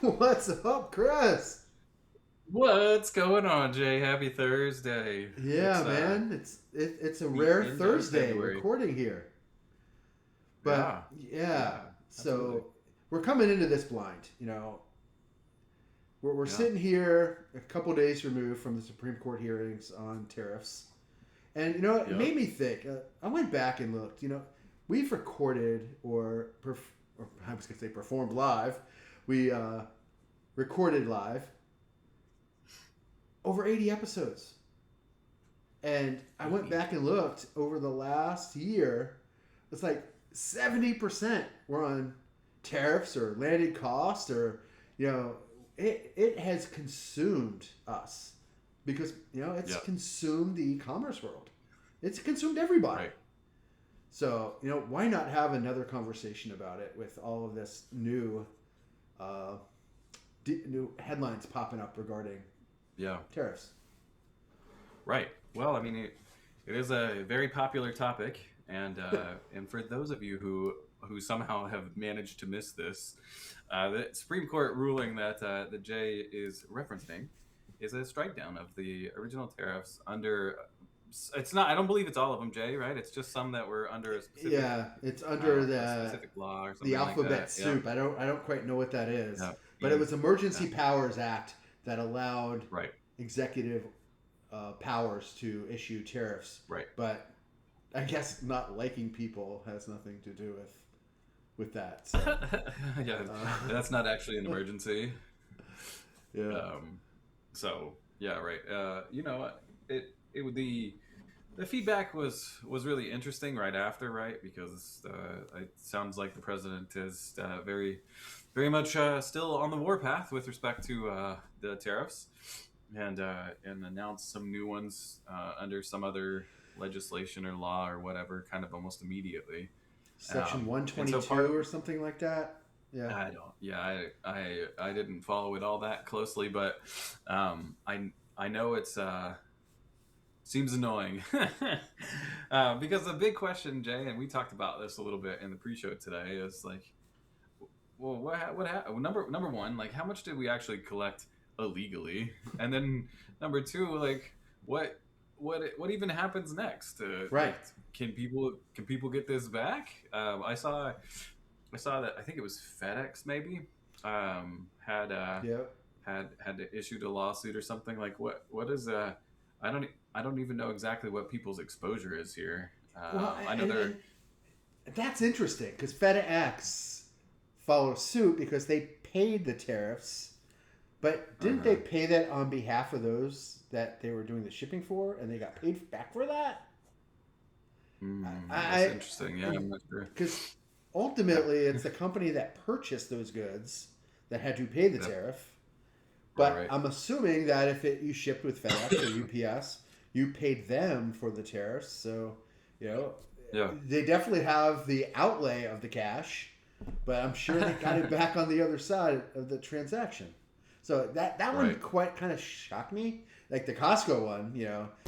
What's up, Chris? What's going on, Jay? Happy Thursday. Yeah, It's man, it's a the rare end of Thursday February. recording here, but Yeah. yeah, Yeah, absolutely. so we're coming into this blind. We're Yeah. sitting here a couple days removed from the Supreme Court hearings on tariffs, and it Yep. made me think. I went back and looked. We've recorded or I was gonna say performed live. We recorded live over 80 episodes. And I went Hey. back and looked over the last year. It's like 70% were on tariffs or landed cost or, you know, it has consumed us because, it's Yep. consumed the e-commerce world. It's consumed everybody. Right. So, why not have another conversation about it with all of this uh, new headlines popping up regarding Yeah. tariffs? Right. Well, I mean, it is a very popular topic, and and for those of you who somehow have managed to miss this, the Supreme Court ruling that that Jay is referencing is a strike down of the original tariffs under. It's not. I don't believe it's all of them, Jay. Right? It's just some that were under Yeah, it's under a the specific law or the something like alphabet that. Yeah. soup. I don't quite know what that is, Yeah. but it Yeah. was Emergency Powers Act that allowed Right. executive powers to issue tariffs. Right. But I guess not liking people has nothing to do with that. So Yeah, uh, that's not actually an emergency. yeah, Um, so yeah, right. It would the feedback was really interesting right after, right? Because it sounds like the president is very much still on the warpath with respect to the tariffs, and announced some new ones under some other legislation or law or whatever, kind of almost immediately. Section And so 122 part or something like that. Yeah, I don't. Yeah, I didn't follow it all that closely, but I know it's seems annoying because the big question, Jay, and we talked about this a little bit in the pre-show today, is like, well, what happened? Number one, like, how much did we actually collect illegally, and then number two, like, what even happens next? right. Like, can people get this back? I saw that I think it was FedEx maybe had Yeah. had issued a lawsuit or something. Like what is I don't I don't even know exactly what people's exposure is here. Well, I know and they're that's interesting because FedEx followed suit because they paid the tariffs. But didn't they uh pay that on behalf of those that they were doing the shipping for, and they got paid back for that? that's I interesting. Yeah, I'm not sure. because Yeah, ultimately it's the company that purchased those goods that had to pay the yep, tariff. right, But right, I'm assuming that if you shipped with FedEx or UPS, you paid them for the tariffs. So, you know, yeah, they definitely have the outlay of the cash, but I'm sure they got it back on the other side of the transaction. So that one right. quite kind of shocked me. Like the Costco one,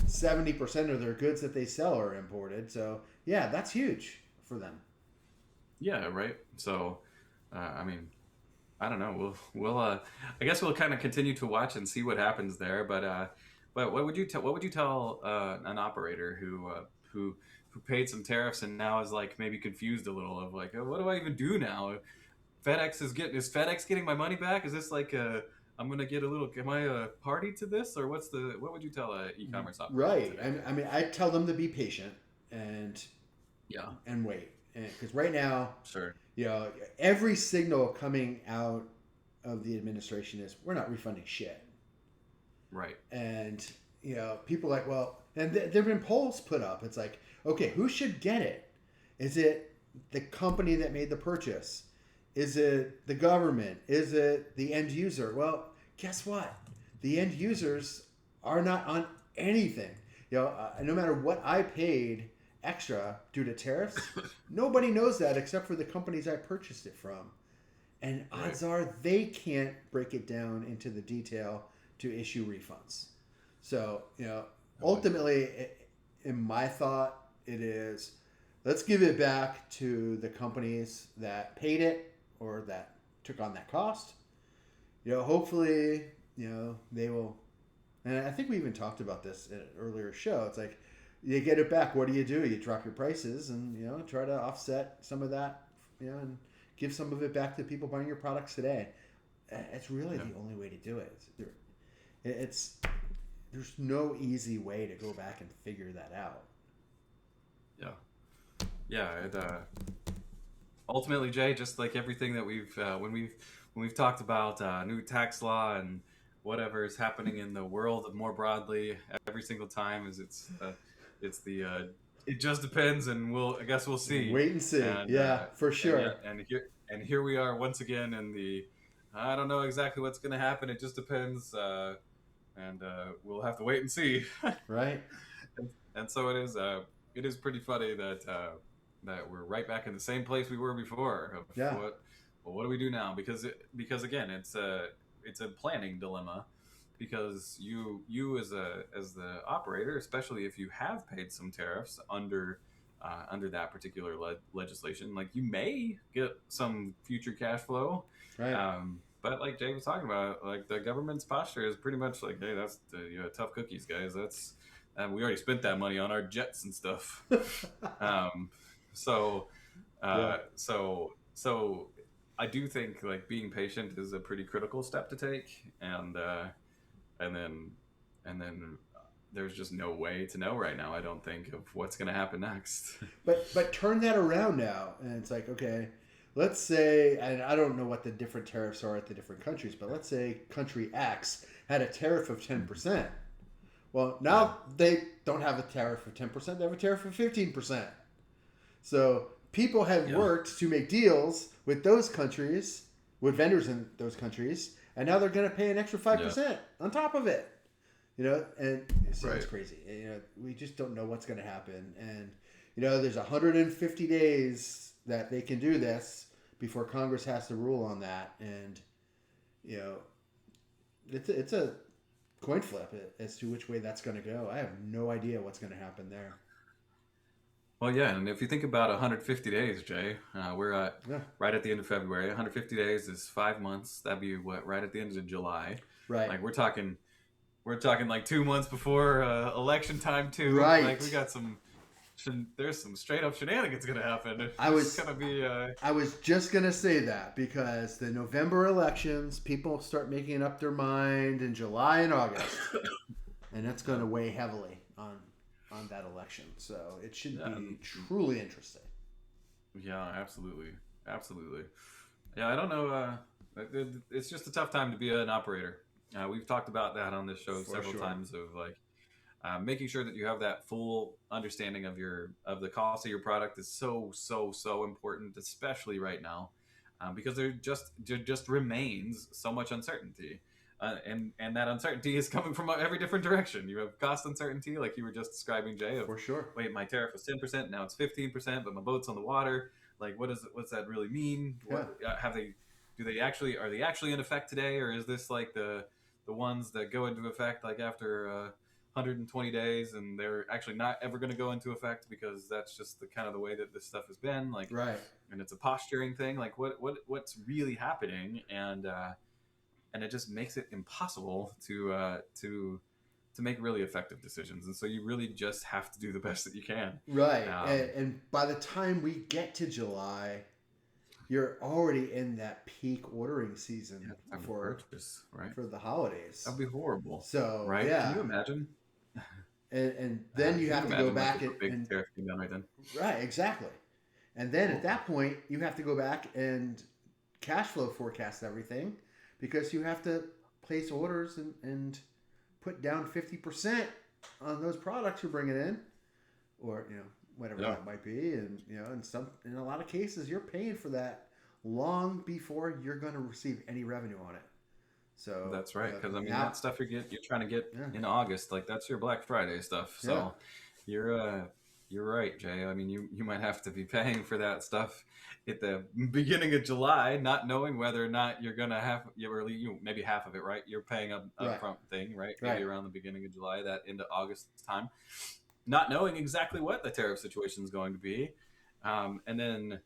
70% of their goods that they sell are imported. So yeah, that's huge for them. Yeah, right. So, I mean, I don't know. We'll I guess we'll kind of continue to watch and see what happens there. But what would you tell an operator who paid some tariffs and now is like maybe confused a little of like, oh, what do I even do now? Is FedEx getting my money back? Is this like I'm gonna get a little, am I a party to this, or what would you tell a e-commerce operator Right. today? I mean, I tell them to be patient and Yeah, and wait, because right now, sure. you know, every signal coming out of the administration is we're not refunding shit. Right. And people are like, well, and there've been polls put up. It's like, okay, who should get it? Is it the company that made the purchase? Is it the government? Is it the end user? Well, guess what? The end users are not on anything. No matter what I paid extra due to tariffs, nobody knows that except for the companies I purchased it from. And Right. odds are they can't break it down into the detail to issue refunds. So, Totally. ultimately, in my thought, it is let's give it back to the companies that paid it or that took on that cost. hopefully, they will. And I think we even talked about this in an earlier show. It's like you get it back. What do? You drop your prices and try to offset some of that, and give some of it back to people buying your products today. It's really Yeah. the only way to do it. It's there's no easy way to go back and figure that out. Yeah. Yeah. Ultimately, Jay, just like everything that we've talked about new tax law and whatever is happening in the world more broadly, every single time is it's the it just depends, and I guess we'll see. Wait and see. And Yeah, for and yeah, sure. and here we are once again in the I don't know exactly what's going to happen. It just depends, and we'll have to wait and see. Right? And so it is pretty funny that we're right back in the same place we were before. Of Yeah. what do we do now? Because again, it's a planning dilemma. Because you as the operator, especially if you have paid some tariffs under that particular legislation, like you may get some future cash flow. Right. But like Jay was talking about, like the government's posture is pretty much like, hey, that's tough cookies, guys. That's we already spent that money on our jets and stuff. Um, so, Yeah. so I do think like being patient is a pretty critical step to take, and then and then there's just no way to know right now. I don't think of what's going to happen next. But turn that around now, and it's like, okay, let's say, and I don't know what the different tariffs are at the different countries, but let's say country X had a tariff of 10%. Well, Yeah, now they don't have a tariff of 10%; they have a tariff of 15%. So people have yeah, worked to make deals with those countries, with vendors in those countries, and now they're going to pay an extra five yeah. percent on top of it. And it sounds Right. crazy. We just don't know what's going to happen, and there's 150 days that they can do this before Congress has to rule on that, and you know, it's a coin flip as to which way that's going to go. I have no idea what's going to happen there. Well, yeah, and if you think about 150 days, Jay, we're at Yeah, right at the end of February. 150 days is 5 months. That'd be what, right at the end of July. right, Like we're talking like 2 months before election time too. Like we right. got there's some straight up shenanigans gonna happen. I It's was gonna be I was just gonna say that because the November elections, people start making up their mind in July and August, and that's going to weigh heavily on that election. So it should yeah, be truly interesting. yeah, absolutely, absolutely. Yeah, I don't know. It's just a tough time to be an operator. We've talked about that on this show For several sure. times of like making sure that you have that full understanding of the cost of your product is so important, especially right now, because there just remains so much uncertainty, and that uncertainty is coming from every different direction. You have cost uncertainty, like you were just describing, Jay. Of For sure. wait, my tariff was 10%, now it's 15%, but my boat's on the water. Like, what's that really mean? Yeah. What have they? Are they actually in effect today, or is this like the ones that go into effect like after 120 days, and they're actually not ever going to go into effect because that's just the kind of the way that this stuff has been, like, Right. and it's a posturing thing, like what's really happening, and it just makes it impossible to make really effective decisions, and so you really just have to do the best that you can. Right. um, And by the time we get to July, you're already in that peak ordering yeah, season time to for purchase, right? for the holidays. That'd be horrible, So right? Can yeah, you imagine? and then you Can you have to go imagine like back if a big and tariff came down right then? right, exactly. And then at that point, you have to go back and cash flow forecast everything because you have to place orders and put down 50% on those products you're bringing in, or whatever Yeah, that might be. And in a lot of cases, you're paying for that long before you're going to receive any revenue on it. So that's right. Because I mean, now, that stuff you're trying to get yeah, in August, like that's your Black Friday stuff. yeah, So you're right, Jay. I mean, you might have to be paying for that stuff at the beginning of July, not knowing whether or not you're gonna have maybe half of it, right? You're paying a right, upfront thing, right? Maybe right, around the beginning of July, that into August time, not knowing exactly what the tariff situation is going to be, and then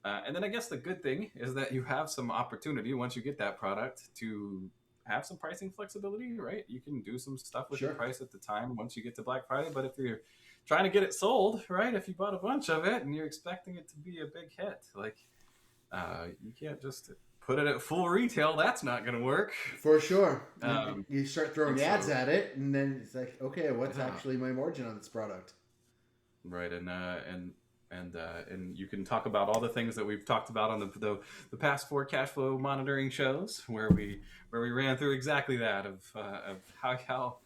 And then I guess the good thing is that you have some opportunity once you get that product to have some pricing flexibility, right? You can do some stuff with your Sure. price at the time once you get to Black Friday. But if you're trying to get it sold, right? If you bought a bunch of it and you're expecting it to be a big hit, like you can't just put it at full retail. That's not going to work. For sure. And Um, you start throwing and ads so, at it, and then it's like, okay, what's yeah, actually my margin on this product? right. And you can talk about all the things that we've talked about on the past 4 cash flow monitoring shows, where we ran through exactly that of how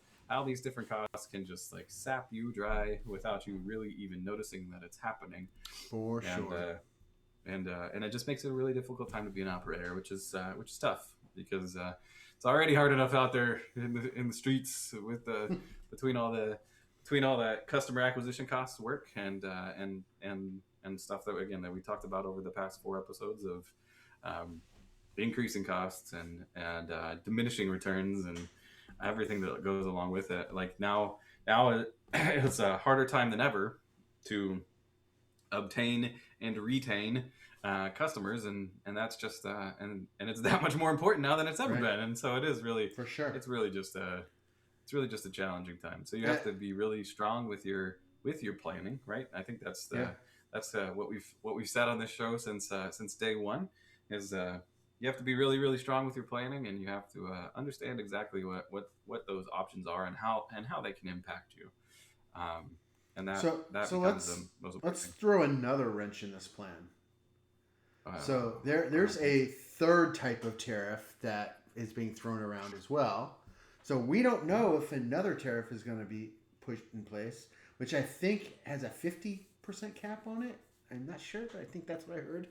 these different costs can just like sap you dry without you really even noticing that it's happening. For And sure. and it just makes it a really difficult time to be an operator, which is tough because it's already hard enough out there in the streets with the between all the between all that customer acquisition costs work and stuff that again that we talked about over the past 4 episodes of increasing costs and diminishing returns and everything that goes along with it. Like now it's a harder time than ever to obtain and retain customers, and that's just and it's that much more important now than it's ever Right. been. And so it is really For sure. it's really just a challenging time. So you Uh, have to be really strong with your planning, right? I think yeah. that's what we've said on this show since day one is you have to be really really strong with your planning, and you have to understand exactly what those options are and how they can impact you. And that So becomes the most important let's thing. throw another wrench in this plan. So there's Okay. a third type of tariff that is being thrown around as well. So we don't know if another tariff is going to be pushed in place, which I think has a 50% cap on it. I'm not sure, but I think that's what I heard.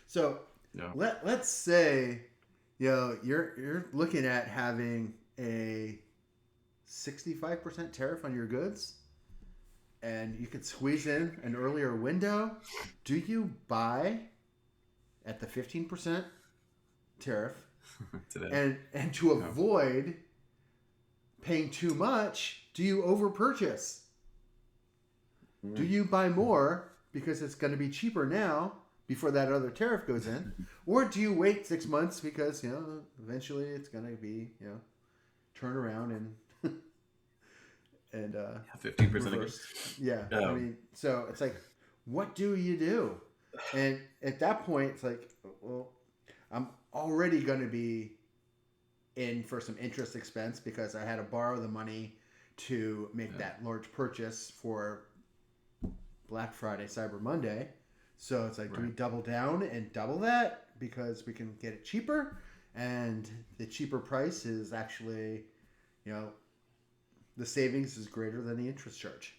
So Yeah. let's say, you're looking at having a 65% tariff on your goods, and you could squeeze in an earlier window. Do you buy at the 15% tariff, Today. and to No. avoid paying too much, do you over purchase? Do you buy more because it's going to be cheaper now before that other tariff goes in, or do you wait 6 months because eventually it's going to be turn around and 15% again. reversed? Yeah, I Um, mean, so it's like, what do you do? And at that point, it's like, well, I'm already going to be in for some interest expense because I had to borrow the money to make Yeah. that large purchase for Black Friday, Cyber Monday. So it's like, do we Right. double down and double that because we can get it cheaper? And the cheaper price is actually, the savings is greater than the interest charge.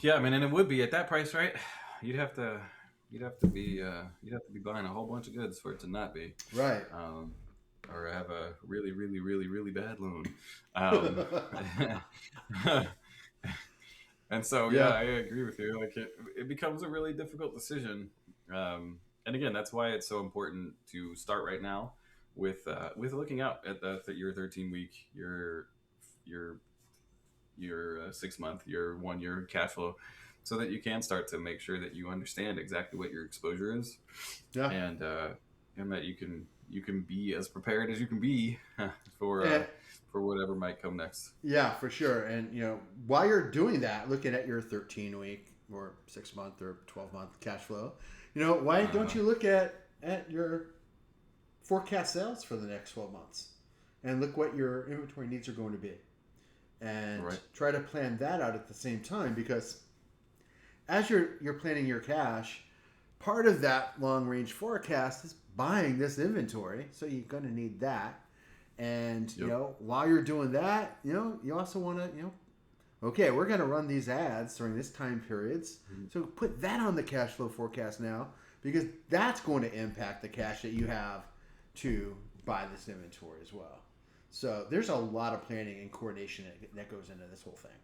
Yeah, I mean, and it would be at that price, right? You'd have to you'd have to be buying a whole bunch of goods for it to not be, Right. or have a really really really really bad loan. Um, and so yeah, Yeah. I agree with you. Like it becomes a really difficult decision. And again, that's why it's so important to start right now with looking out at your 13 week, your 6 month, your 1 year cash flow, so that you can start to make sure that you understand exactly what your exposure is, Yeah. and that you can be as prepared as you can be for And, whatever might come next. yeah, for sure. And while you're doing that, looking at your 13-week or 6-month or 12-month cash flow, why don't Uh, you look at your forecast sales for the next 12 months and look what your inventory needs are going to be, and right. try to plan that out at the same time, because as you're planning your cash, part of that long range forecast is buying this inventory, so you're going to need that. And Yep. while you're doing that, you also want to okay, we're going to run these ads during this time periods, Mhm. so put that on the cash flow forecast now, because that's going to impact the cash that you have to buy this inventory as well. So there's a lot of planning and coordination that goes into this whole thing.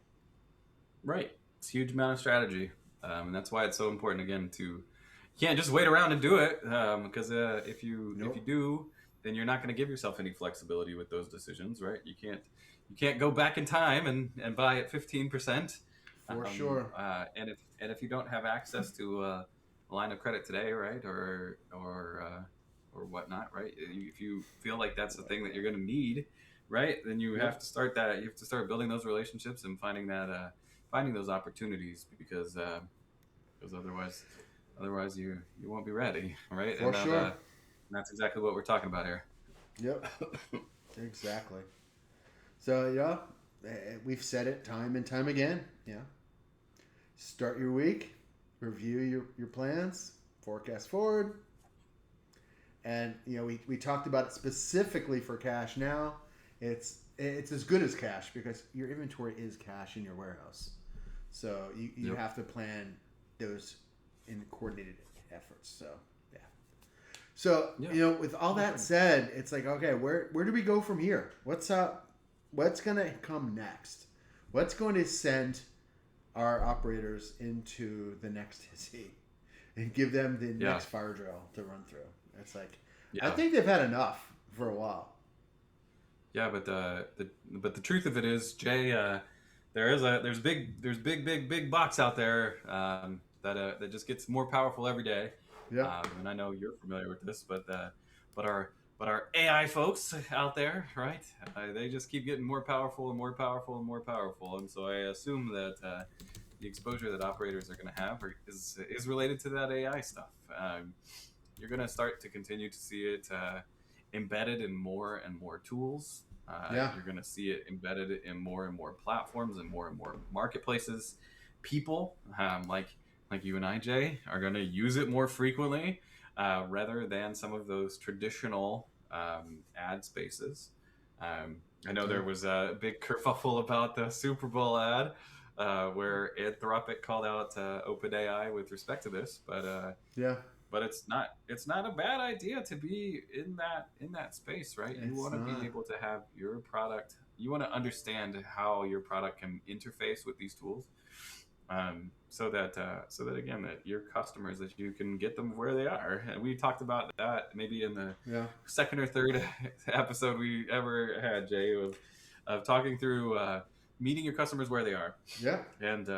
Right. It's a huge amount of strategy, and that's why it's so important. Again, you can't just wait around and do it, because if you Nope. do, then you're not going to give yourself any flexibility with those decisions, right? You can't go back in time and buy at 15%, For sure. and if you don't have access to a line of credit today, right, or whatnot, right? If you feel like that's the thing that you're going to need, right, then you have Yep. to start that. You have to start building those relationships and finding those opportunities because otherwise you won't be ready, right? For sure. And that's exactly what we're talking about here. Yep. Exactly. So we've said it time and time again. Yeah. Start your week, review your plans, forecast forward, and we talked about it specifically for cash. Now it's as good as cash because your inventory is cash in your warehouse. So you Yep. have to plan those in coordinated efforts. So yeah. So Yeah. with all that said, it's like, okay, where do we go from here? What's up? What's gonna come next? What's going to send our operators into the next hissy and give them the Yeah. next fire drill to run through? It's like, I Yeah. think they've had enough for a while. Yeah, but the truth of it is, Jay, there's big box out there that just gets more powerful every day. Yeah. And I know you're familiar with this, but our AI folks out there, right? They just keep getting more powerful and more powerful and more powerful. And so I assume that the exposure that operators are going to have is related to that AI stuff. You're going to start to continue to see it embedded in more and more tools. Yeah. You're going to see it embedded in more and more platforms and more marketplaces. People like you and I, Jay, are going to use it more frequently rather than some of those traditional ad spaces. I know there was a big kerfuffle about the Super Bowl ad where Anthropic called out OpenAI with respect to this, Yeah. but it's not a bad idea to be in that space, right? You It's want to not. be able to have your product. You want to understand how your product can interface with these tools, so that again, that your customers, that you can get them where they are. And we talked about that maybe in the Yeah. second or third episode we ever had, Jay, of talking through meeting your customers where they are. Yeah. And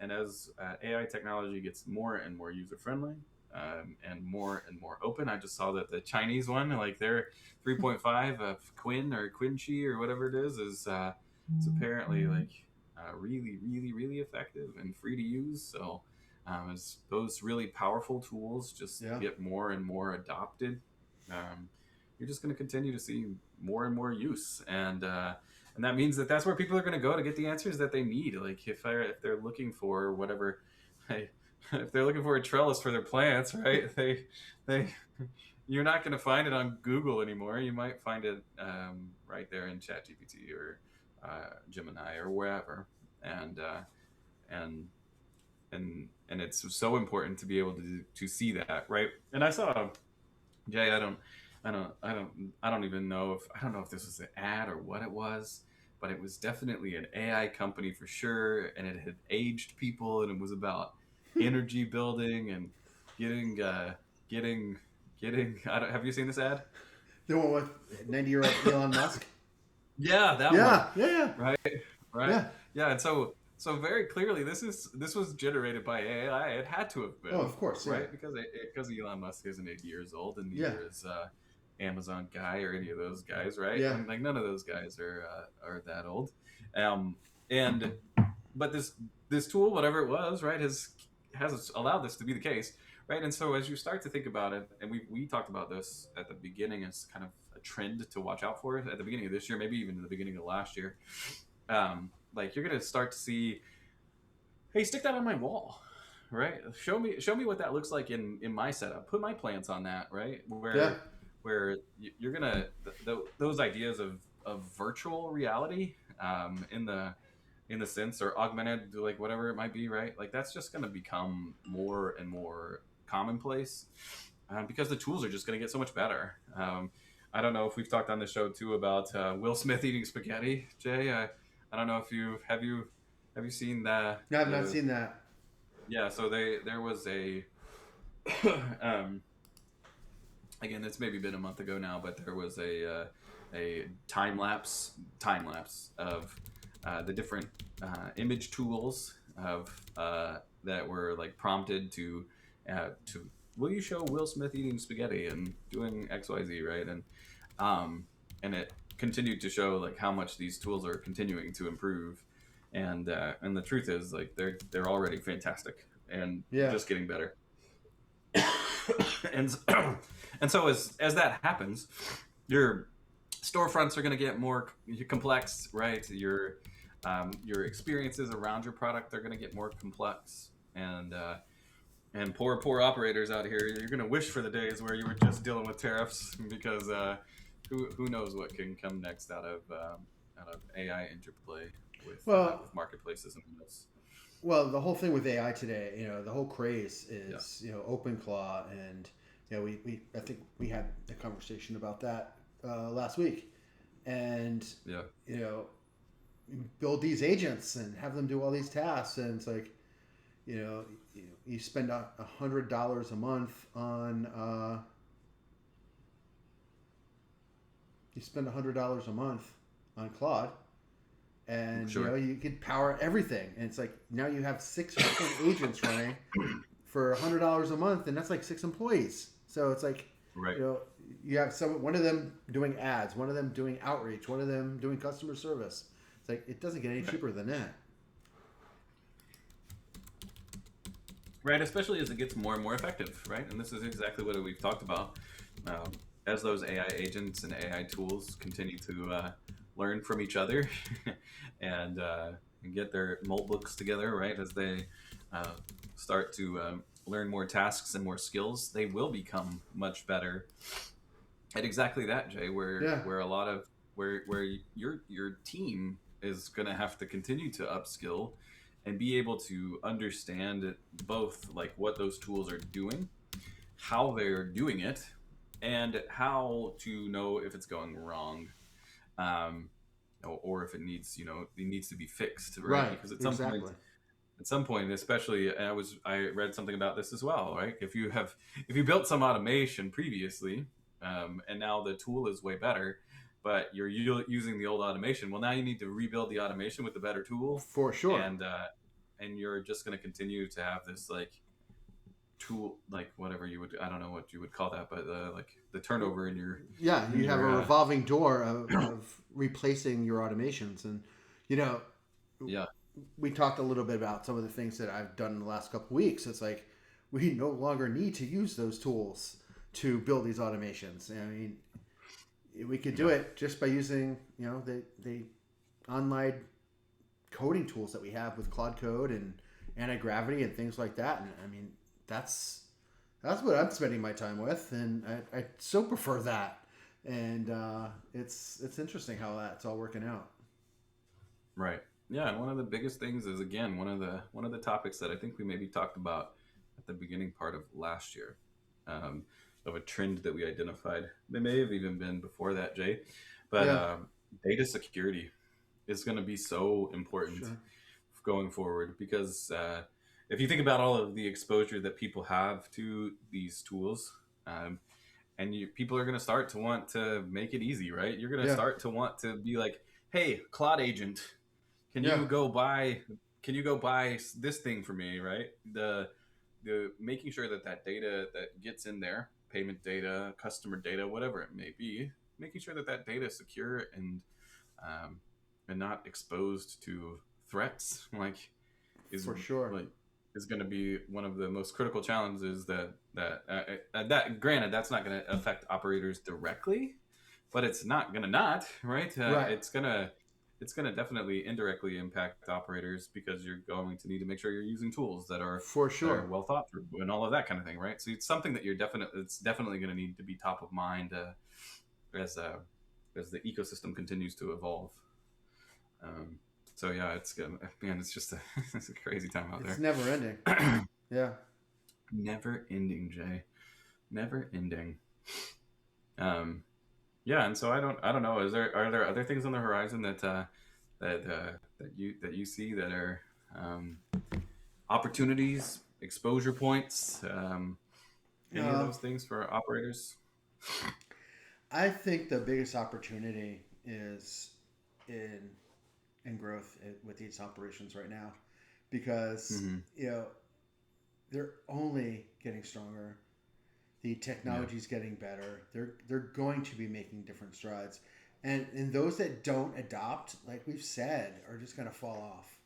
as AI technology gets more and more user friendly and more open, I just saw that the Chinese one, like their 3.5 of Quinn or Quinchi or whatever it is it's apparently like really effective and free to use. So as those really powerful tools just Yeah. get more and more adopted, you're just going to continue to see more and more use, and that means that that's where people are going to go to get the answers that they need. Like if they're looking for whatever, if they're looking for a trellis for their plants, right? They you're not going to find it on Google anymore. You might find it right there in ChatGPT or Gemini or wherever, and and it's so important to be able to see that, right? And I saw, Jay, I don't even know if I don't know if this was an ad or what it was, but it was definitely an AI company for sure, and it had aged people, and it was about energy building and getting getting. Have you seen this ad? The one with 90-year-old Elon Musk. Yeah, that one. Yeah. Yeah. Right. Yeah. Yeah, and so very clearly this was generated by AI. It had to have been. Oh, of course. Yeah. Right, because Elon Musk isn't 80 years old, and Yeah. neither is Amazon guy or any of those guys, right? Yeah. And, like none of those guys are that old. And but this tool, whatever it was, right, has allowed this to be the case, right? And so as you start to think about it, and we talked about this at the beginning as kind of a trend to watch out for at the beginning of this year, maybe even in the beginning of last year. Like you're gonna start to see, hey, stick that on my wall, right? Show me what that looks like in my setup. Put my plants on that, right? Where you're gonna those ideas of virtual reality in the sense, or augmented, like whatever it might be, right? Like that's just gonna become more and more commonplace because the tools are just gonna get so much better. I don't know if we've talked on the show too about Will Smith eating spaghetti, Jay. I don't know if have you seen that? No, I've not seen that. Yeah, so there was a again, it's maybe been a month ago now, but there was a time lapse of the different image tools of that were like prompted to to will you show Will Smith eating spaghetti and doing XYZ, right? Um, and it continued to show like how much these tools are continuing to improve, and the truth is like they're already fantastic and Yeah. just getting better. and and so as that happens, your storefronts are going to get more complex, right? Your experiences around your product are going to get more complex, and poor operators out here, you're going to wish for the days where you were just dealing with tariffs, because who knows what can come next out of AI interplay Well, with marketplaces and this. well, the whole thing with AI today, the whole craze Yeah, is, OpenClaw, and we I think we had a conversation about that last week, and yeah, you know, build these agents and have them do all these tasks, and it's like, you spend $100 a month on Claude, and sure, you could power everything, and it's like now you have 6 different agents running for $100 a month, and that's like 6 employees. So it's like, right. you have one of them doing ads, one of them doing outreach, one of them doing customer service. It's like it doesn't get any cheaper than that. Right, especially as it gets more and more effective, right? And this is exactly what we've talked about. Um, as those AI agents and AI tools continue to learn from each other and get their mold books together, right? As they uh, start to learn more tasks and more skills, they will become much better at exactly that, Jay. Yeah, Where a lot of where your team is going to have to continue to upskill and be able to understand both like what those tools are doing, how they're doing it, and how to know if it's going wrong, um, or if it needs to be fixed, right? right, Because exactly. at some point, especially, I read something about this as well, right? If you built some automation previously, and now the tool is way better, but you're using the old automation, well, now you need to rebuild the automation with the better tool, For sure. and you're just going to continue to have this like tool, like whatever I don't know what you would call that, but like the turnover in your Yeah, in you have a your revolving door of replacing your automations, and you know, yeah, we talked a little bit about some of the things that I've done in the last couple of weeks. It's like we no longer need to use those tools to build these automations. I mean, we could do yeah, it just by using the online coding tools that we have with Claude Code and anti-gravity and things like that. And I mean, that's that's what I'm spending my time with, and I so prefer that. And it's interesting how that's all working out. right. Yeah, and one of the biggest things is, again, one of the topics that I think we maybe talked about at the beginning part of last year, um, of a trend that we identified. It may have even been before that, Jay, but Yeah, data security is going to be so important sure. going forward, because if you think about all of the exposure that people have to these tools, um, people are going to start to want to make it easy, right? You're going to Yeah, start to want to be like, hey, Claude agent, can yeah, you go buy this thing for me, right? The making sure that data that gets in there, payment data, customer data, whatever it may be, making sure that data is secure um, and not exposed to threats, like is for sure. like is going to be one of the most critical challenges that granted, that's not going to affect operators directly, but it's not going to not, right? Right, It's going to definitely indirectly impact operators, because you're going to need to make sure you're using tools for that are sure. well thought through and all of that kind of thing, right? So it's something that it's definitely going to need to be top of mind, as as the ecosystem continues to evolve. Um, so yeah, it's good, man. It's just it's a crazy time out It's never ending. there. Yeah. Never ending, Jay. Never ending. Um, yeah, and so I don't know. Are there other things on the horizon that you see that are um, opportunities, exposure points, any of Uh, those things for operators? I think the biggest opportunity is in growth with these operations right now, because Mm-hmm. they're only getting stronger. The Yeah. technology's getting better. They're going to be making different strides, and those that don't adopt, like we've said, are just going to fall off.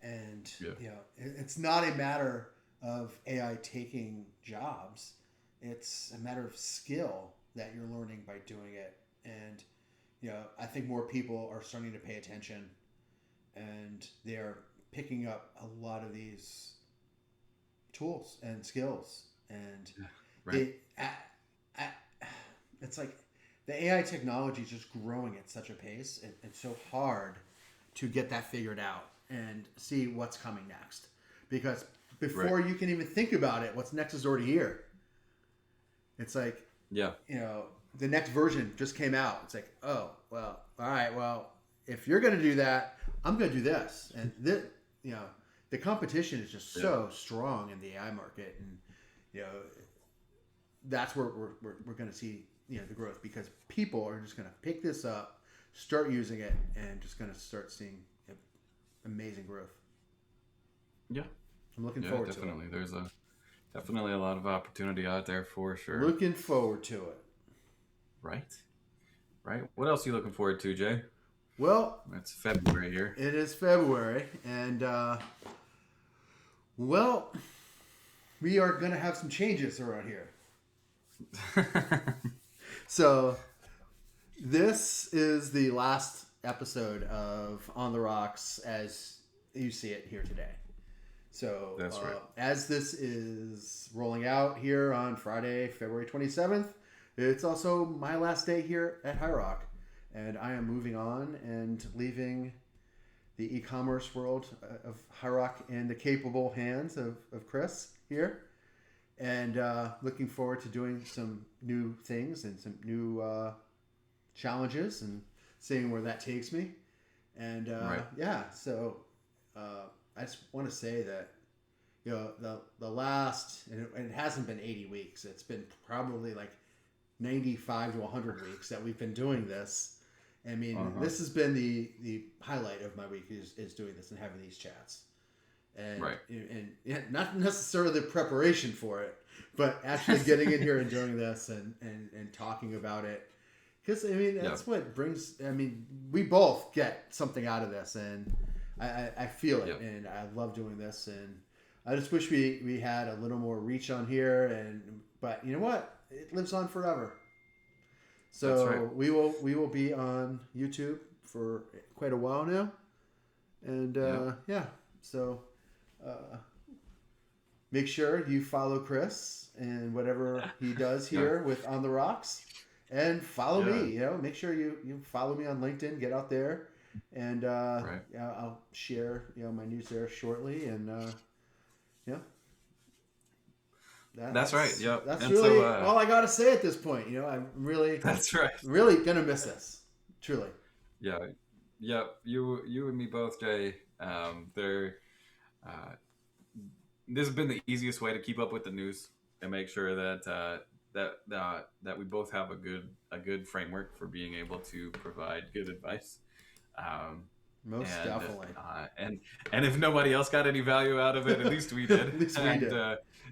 And Yeah. it's not a matter of AI taking jobs. It's a matter of skill that you're learning by doing it. And I think more people are starting to pay attention, and they're picking up a lot of these tools and skills. And Yeah. Right. they, it's like the AI technology is just growing at such a pace. It's so hard to get that figured out and see what's coming next, because Right. before you can even think about it, what's next is already here. It's like, Yeah. the next version just came out. It's like, oh, well, all right, well, if you're going to do that, I'm going to do this. And this, the competition is just Yeah. so strong in the AI market. And, you know, that's where we're going to see, the growth, because people are just going to pick this up, start using it, and just going to start seeing amazing growth. Yeah. I'm looking Yeah. forward Definitely. There's definitely a lot of opportunity out there for to it. sure. Looking forward to it. Right. Right. What else are you looking forward to, Jay? Well, It's February here. it is February, and well, we are going to have some changes around here. So, this is the last episode of On the Rocks as you see it here today. So, That's right. as this is rolling out here on Friday, February 27th, it's also my last day here at High Rock. And I am moving on and leaving the e-commerce world of High Rock in the capable hands of Chris here. And looking forward to doing some new things and some new challenges and seeing where that takes me. And Right. so I just want to say that the last, and it hasn't been 80 weeks. It's been probably like 95 to 100 weeks that we've been doing this. I mean, this has been the highlight of my week is doing this and having these chats. And, Right. and not necessarily the preparation for it, but actually getting in here and doing this and talking about it. Because, I mean, that's what brings, I mean, we both get something out of this, and I feel it, and I love doing this, and I just wish we had a little more reach on here, but you know what? It lives on forever. So That's right. we will be on YouTube for quite a while now, and so make sure you follow Chris and whatever he does here with On the Rocks, and follow me. Make sure you follow me on LinkedIn. Get out there, and I'll share my news there shortly, and That's right. Yep. That's And really so, all I gotta say at this point. I'm really, that's right. really gonna miss this. Truly. Yeah. Yep. You and me both, Jay. They're this has been the easiest way to keep up with the news and make sure that that we both have a good framework for being able to provide good advice. Most definitely. And if nobody else got any value out of it, at least we did. At least we did.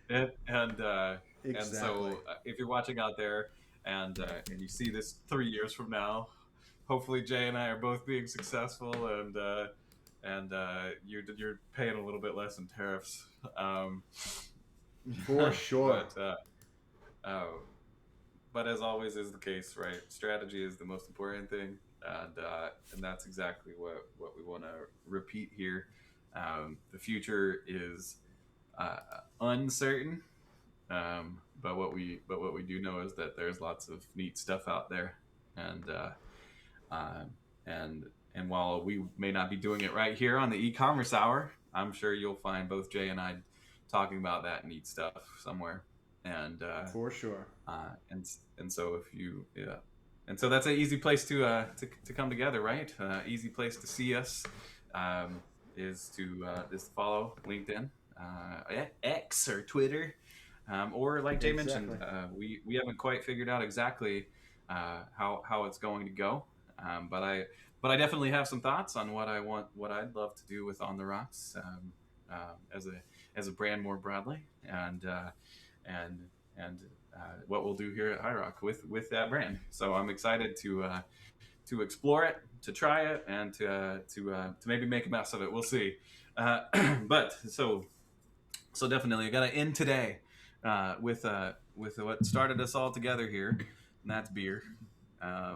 And Exactly. so if you're watching out there and you see this 3 years from now, hopefully Jay and I are both being successful, and you're paying a little bit less in tariffs. For sure. But as always is the case, right? Strategy is the most important thing, and that's exactly what we want to repeat here. The future is uncertain, but what we do know is that there's lots of neat stuff out there, and while we may not be doing it right here on the e-commerce hour, I'm sure you'll find both Jay and I talking about that neat stuff somewhere. And for sure. And so if you and so that's an easy place to come together, right? Easy place to see us is to follow LinkedIn, X or Twitter, or like Jay mentioned, we haven't quite figured out exactly how it's going to go, but I definitely have some thoughts on what I'd love to do with On the Rocks as a brand more broadly, and what we'll do here at High Rock with that brand. So I'm excited to explore it, to try it, and to maybe make a mess of it. We'll see. But definitely, I got to end today with what started us all together here, and that's beer. Um,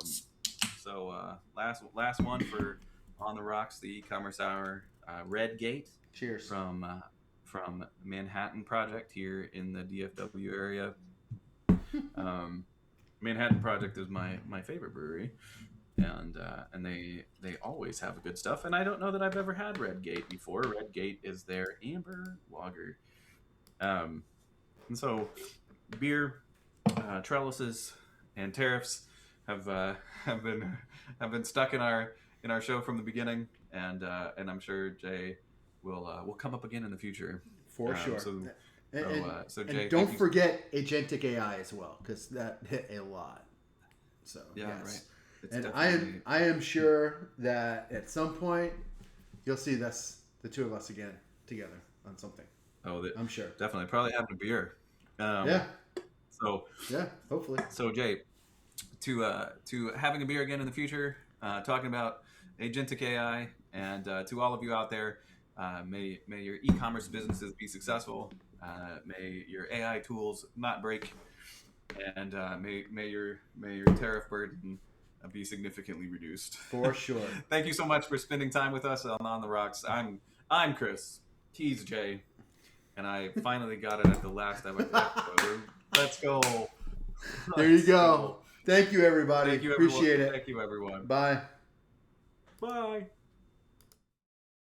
last one for On the Rocks, the e-commerce hour. Red Gate. Cheers. From Manhattan Project here in the DFW area. Manhattan Project is my favorite brewery, and they always have good stuff. And I don't know that I've ever had Red Gate before. Red Gate is their amber lager. And so beer, trellises, and tariffs have been stuck in our show from the beginning, and I'm sure Jay will come up again in the future for sure. So Jay, and don't forget agentic AI as well, because that hit a lot. So yeah, yes. Right. It's and definitely... I am sure that at some point you'll see the two of us again together on something. Oh, I'm sure. Definitely, probably having a beer. Yeah. So yeah, hopefully. So Jay, to having a beer again in the future, talking about agentic AI, and to all of you out there, may your e-commerce businesses be successful. May your AI tools not break, and may your tariff burden be significantly reduced. For sure. Thank you so much for spending time with us on the Rocks. I'm Chris. He's Jay, and I finally got it at the last episode. Let's go. There you go. Thank you, everybody. Thank you, Appreciate it. Thank you, everyone. Bye. Bye.